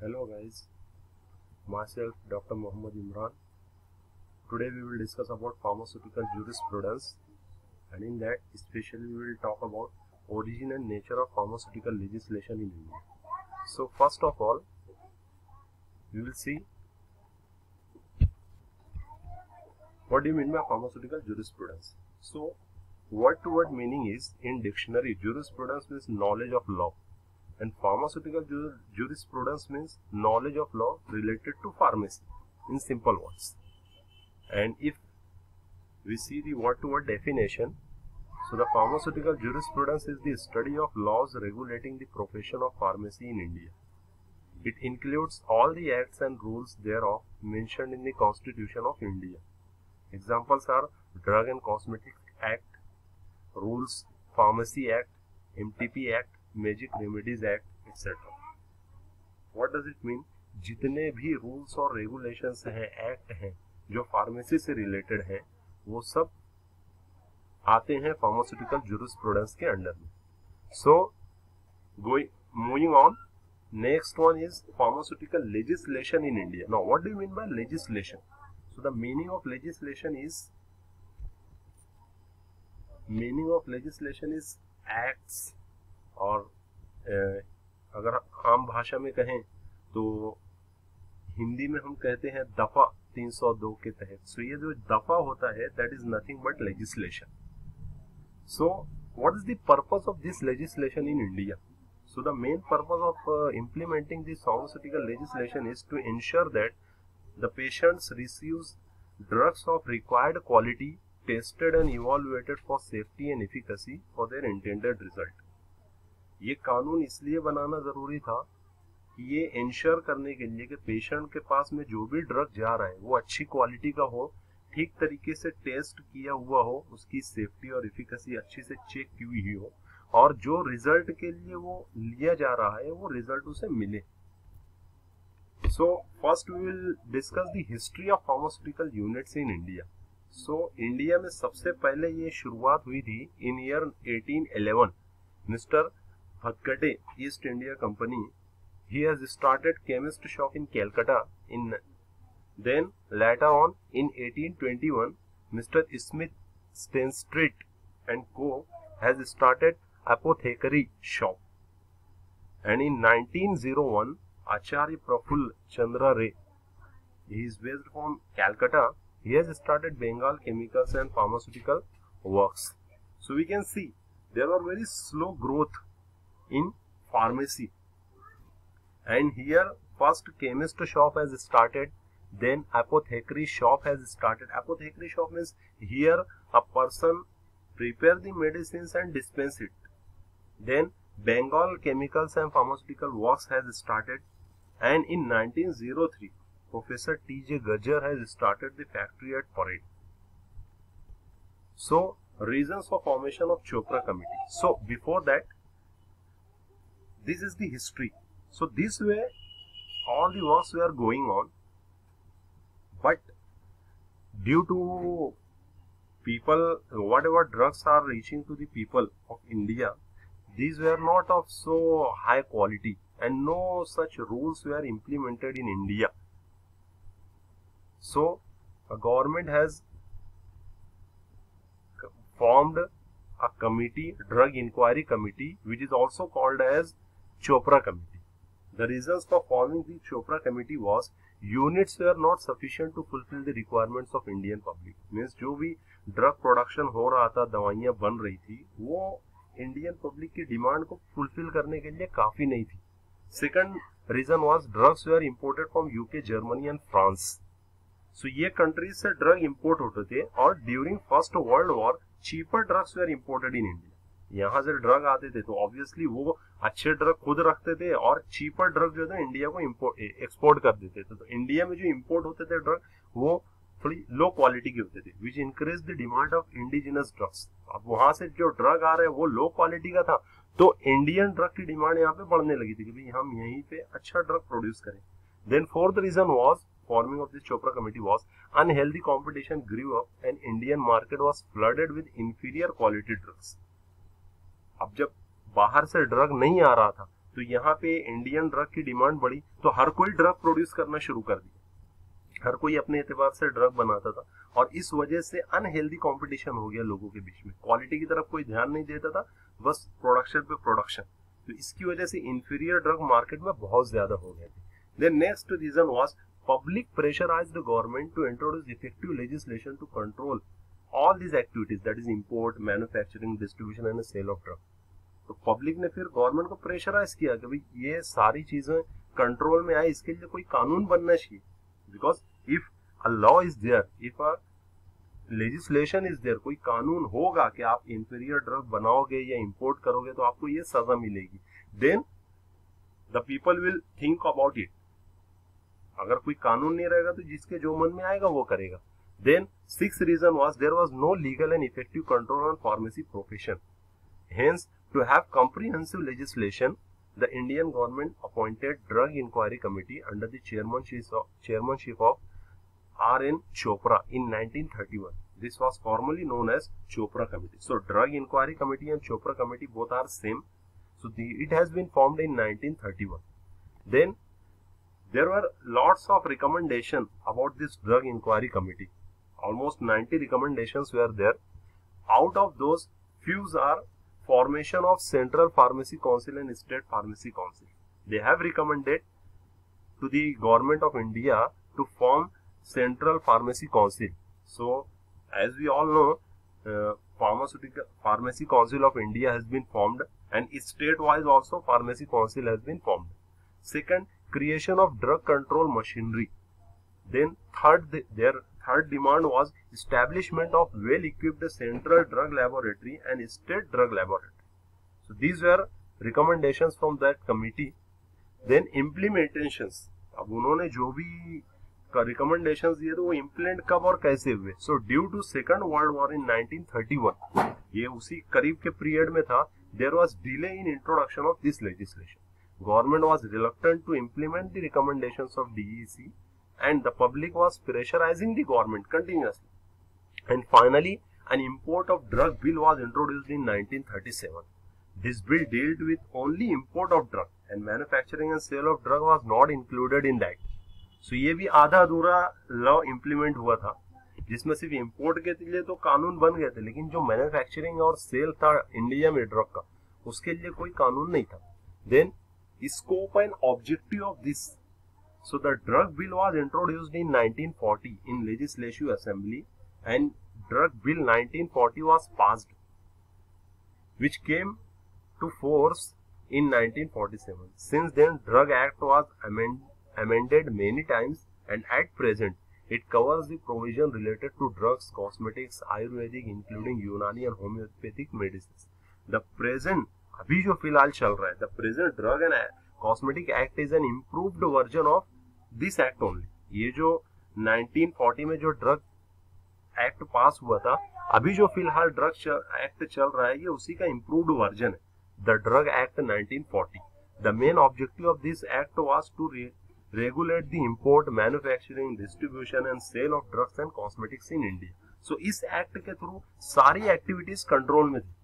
Hello guys, myself Dr. Mohammad Imran. Today we will discuss about pharmaceutical jurisprudence, and in that especially we will talk about origin and nature of pharmaceutical legislation in India. So first of all, we will see what do you mean by pharmaceutical jurisprudence. So word to word meaning is, in dictionary, jurisprudence means knowledge of law, and pharmaceutical jurisprudence means knowledge of law related to pharmacy, in simple words. And if we see the word to word definition, so the pharmaceutical jurisprudence is the study of laws regulating the profession of pharmacy in India. It includes all the acts and rules thereof mentioned in the Constitution of India. Examples are Drug and Cosmetic Act, Rules, Pharmacy Act, MTP Act, Magic Remedies Act, etc. What does it mean? जितने भी rules और regulations हैं, act हैं जो pharmacy से related हैं, वो सब आते हैं फार्मास्यूटिकल जुरिस्प्रूडेंस के अंडर में. So moving on, next one is pharmaceutical legislation in India. Now what do you mean by legislation? So the meaning of legislation is acts, और अगर आम भाषा में कहें तो हिंदी में हम कहते हैं दफा 302 के तहत. सो ये जो दफा होता है, that is nothing but legislation. So what is the purpose of this legislation in India? So the main purpose of implementing this pharmaceutical legislation is to ensure that the patients receives drugs of required quality, tested and evaluated for safety and efficacy for their intended result. ये कानून इसलिए बनाना जरूरी था कि ये ensure करने के लिए कि पेशेंट के पास में जो भी ड्रग जा रहा है वो अच्छी क्वालिटी का हो, ठीक तरीके से टेस्ट किया हुआ हो, उसकी सेफ्टी और एफिकेसी अच्छी से चेक की हुई हो, और जो रिजल्ट के लिए वो लिया जा रहा है वो रिजल्ट उसे मिले. So first we will discuss the history of pharmaceutical units in India. So India में सबसे पहले ये शुरुआत हुई थी in year 1811. Mister Bhatkate, East India Company, he has started chemist shop in Calcutta. Then later on in 1821, Mr. Smith Stanstreet and Co. has started apothecary shop. And in 1901, Acharya Prafull Chandra Ray, he is based from Calcutta, he has started Bengal Chemicals and Pharmaceutical Works. So we can see there are very slow growth in pharmacy, and here first chemist shop has started, then apothecary shop has started. Apothecary shop means here a person prepare the medicines and dispense it. Then Bengal Chemicals and Pharmaceutical Works has started, and in 1903 Professor T.J. Gajjar has started the factory at Parade. So reasons for formation of Chopra Committee. So before that, this is the history. So this way all the works were going on, but due to people, whatever drugs are reaching to the people of India, these were not of so high quality, and no such rules were implemented in India. So a government has formed a committee, drug inquiry committee, which is also called as Chopra Committee. The reasons for forming the Chopra Committee was units were not sufficient to fulfill the requirements of Indian public. Means जो भी drug production हो रहा था, दवाइयाँ बन रही थी, वो इंडियन पब्लिक की डिमांड को फुलफिल करने के लिए काफी नहीं थी. Second reason was drugs were imported from UK, Germany and France. So ये कंट्रीज से ड्रग इम्पोर्ट होते थे, और during first world war cheaper drugs were imported in India. यहाँ से ड्रग आते थे तो ऑब्वियसली वो अच्छे ड्रग खुद रखते थे, और चीपर ड्रग जो है इंडिया को एक्सपोर्ट कर देते थे. तो इंडिया में जो इम्पोर्ट होते थे ड्रग, वो थोड़ी लो क्वालिटी के होते थे, which increase the demand of indigenous drugs. अब वहां से जो ड्रग आ रहे हैं वो लो क्वालिटी का था, तो इंडियन ड्रग की डिमांड यहाँ पे बढ़ने लगी थी कि भाई हम यहीं पे अच्छा ड्रग प्रोड्यूस करें. Then fourth reason was forming of this Chopra Committee was unhealthy competition grew up and Indian market was flooded with inferior quality drugs. अब जब बाहर से ड्रग नहीं आ रहा था तो यहाँ पे इंडियन ड्रग की डिमांड बढ़ी, तो हर कोई ड्रग प्रोड्यूस करना शुरू कर दिया, हर कोई अपने एतबार से ड्रग बनाता था, और इस वजह से अनहेल्दी कंपटीशन हो गया लोगों के बीच में। क्वालिटी की तरफ कोई ध्यान नहीं देता था, बस प्रोडक्शन पे प्रोडक्शन। तो इसकी वजह से इंफीरियर ड्रग मार्केट में बहुत ज्यादा हो गए थे। Then next reason was public pressurized the government to introduce effective legislation to control all these activities, that is import, manufacturing, distribution and sale of drug। तो पब्लिक ने फिर गवर्नमेंट को प्रेशराइज किया कि भाई ये सारी चीजें कंट्रोल में आए, इसके लिए कोई कानून बनना चाहिए। Because if a law is there, if a legislation is there, कोई कानून होगा कि आप इंफीरियर ड्रग बनाओगे या इंपोर्ट करोगे तो आपको ये सजा मिलेगी, then the people will think about it. अगर कोई कानून नहीं रहेगा तो जिसके जो मन में आएगा वो करेगा। Then six reason was there was no legal and effective control on pharmacy profession. Hence to have comprehensive legislation, the Indian government appointed drug inquiry committee under the chairmanship of R.N. Chopra in 1931. This was formerly known as Chopra Committee. So Drug Inquiry Committee and Chopra Committee both are same. So it has been formed in 1931. Then there were lots of recommendations about this Drug Inquiry Committee. Almost 90 recommendations were there. Out of those, few are formation of Central Pharmacy Council and State Pharmacy Council. They have recommended to the Government of India to form Central Pharmacy Council. So, as we all know, Pharmacy Council of India has been formed, and state-wise also Pharmacy Council has been formed. Second, creation of drug control machinery. Then their third demand was establishment of well-equipped central drug laboratory and state drug laboratory. So these were recommendations from that committee. Then implementations. अब उन्होंने जो भी recommendations दिए तो वो implement कब और कैसे हुए? So due to Second World War in 1931, ये उसी करीब के पीरियड में था, there was delay in introduction of this legislation. Government was reluctant to implement the recommendations of DEC, and the public was pressurizing the government continuously. And finally, an import of drug bill was introduced in 1937. This bill dealt with only import of drug, and manufacturing and sale of drug was not included in that. So ये भी आधा अधूरा law implement हुआ था, जिसमें सिर्फ import के लिए तो कानून बन गए थे, लेकिन जो मैन्युफैक्चरिंग और सेल था इंडिया में ड्रग का, उसके लिए कोई कानून नहीं था. Then scope and objective of this. So the drug bill was introduced in 1940 in Legislative Assembly, and drug bill 1940 was passed, which came to force in 1947. Since then, Drug Act was amended many times, and at present it covers the provision related to drugs, cosmetics, Ayurvedic, including Unani and homeopathic medicines. The present अभी जो फिलहाल चल रहा है, the present drug and cosmetic act is an improved version of this act only. ये जो 1940 में जो ड्रग एक्ट पास हुआ था, अभी जो फिलहाल ड्रग एक्ट चल रहा है, ये उसी का इम्प्रूव्ड वर्जन है, the drug act 1940. The main objective of this act was to regulate the import, manufacturing, distribution and sale of drugs and cosmetics in India. So इस एक्ट के थ्रू सारी एक्टिविटीज कंट्रोल में थी,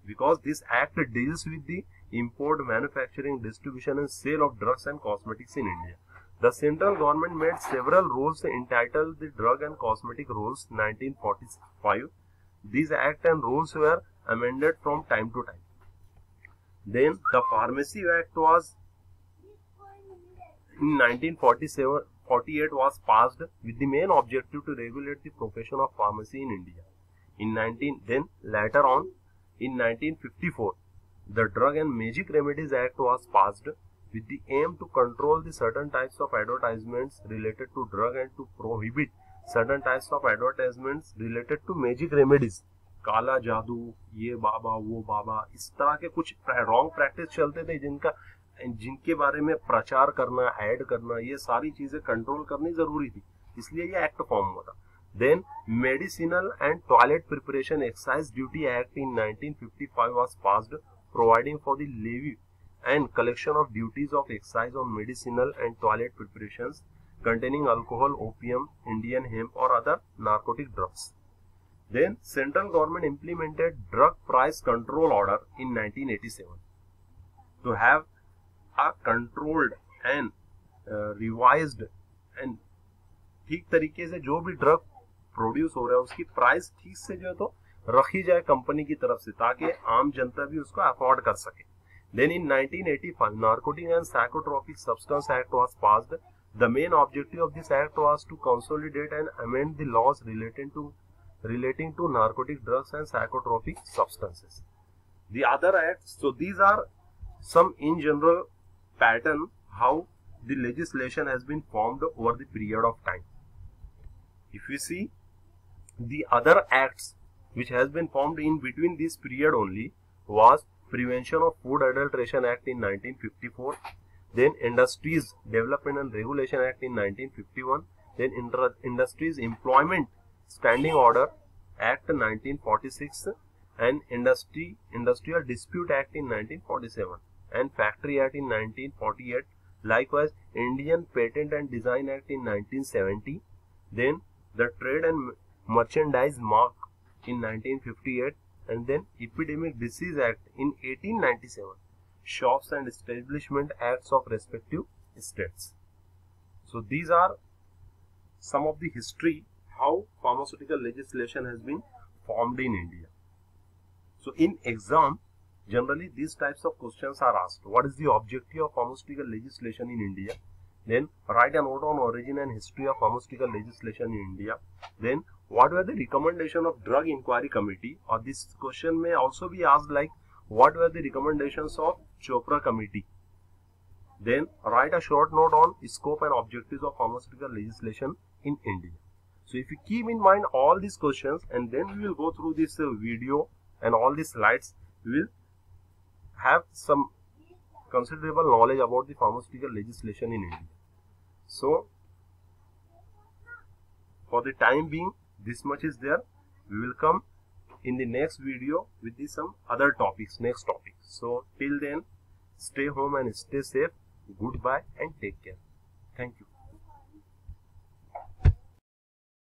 because this act deals with the import, manufacturing, distribution and sale of drugs and cosmetics in India. The central government made several rules entitled the Drug and Cosmetic Rules 1945. These act and rules were amended from time to time. Then the Pharmacy Act was in 1947-48 was passed with the main objective to regulate the profession of pharmacy in India. Then later on, in 1954, the Drug and Magic Remedies Act was passed with the aim to control the certain types of advertisements related to drug and to prohibit certain types of advertisements related to magic remedies. काला जादू, ये बाबा वो बाबा, इस तरह के कुछ wrong practice चलते थे जिनके बारे में प्रचार करना, ऐड करना, ये सारी चीजें कंट्रोल करनी जरूरी थी, इसलिए ये एक्ट फॉर्म हुआ था. Then Medicinal and Toilet Preparation Excise Duty Act in 1955 was passed, providing for the levy and collection of duties of excise on medicinal and toilet preparations containing alcohol, opium, Indian hemp or other narcotic drugs. Then central government implemented Drug Price Control Order in 1987 to have are controlled and revised, and ठीक तरीके से जो भी drug produce हो रहा है उसकी price ठीक से जो है तो रखी जाए कंपनी की तरफ से, ताकि आम जनता भी उसको अफोर्ड कर सके. Then in 1985, Narcotic and Psychotropic Substance Act was passed. The main objective of this act was to consolidate and amend the laws relating to narcotic drugs and psychotropic substances. The other acts, so these are some in general pattern how the legislation has been formed over the period of time. If we see the other acts which has been formed in between this period only was Prevention of Food Adulteration Act in 1954, then Industries Development and Regulation Act in 1951, then Industries Employment Standing Order Act 1946, and Industrial Dispute Act in 1947, and Factory Act in 1948, likewise Indian Patent and Design Act in 1970, then the Trade and Merchandise Mark in 1958, and then Epidemic Disease Act in 1897, Shops and Establishment Acts of respective states. So these are some of the history how pharmaceutical legislation has been formed in India. So in exam, generally these types of questions are asked. What is the objective of pharmaceutical legislation in India? Then write a note on origin and history of pharmaceutical legislation in India. Then what were the recommendation of Drug Inquiry Committee? Or this question may also be asked like what were the recommendations of Chopra Committee? Then write a short note on scope and objectives of pharmaceutical legislation in India. So if you keep in mind all these questions and then we will go through this video and all these slides, we will have some considerable knowledge about the pharmaceutical legislation in India. So for the time being, this much is there. We will come in the next video with some other topics, next topic. So till then, stay home and stay safe. Goodbye and take care. Thank you.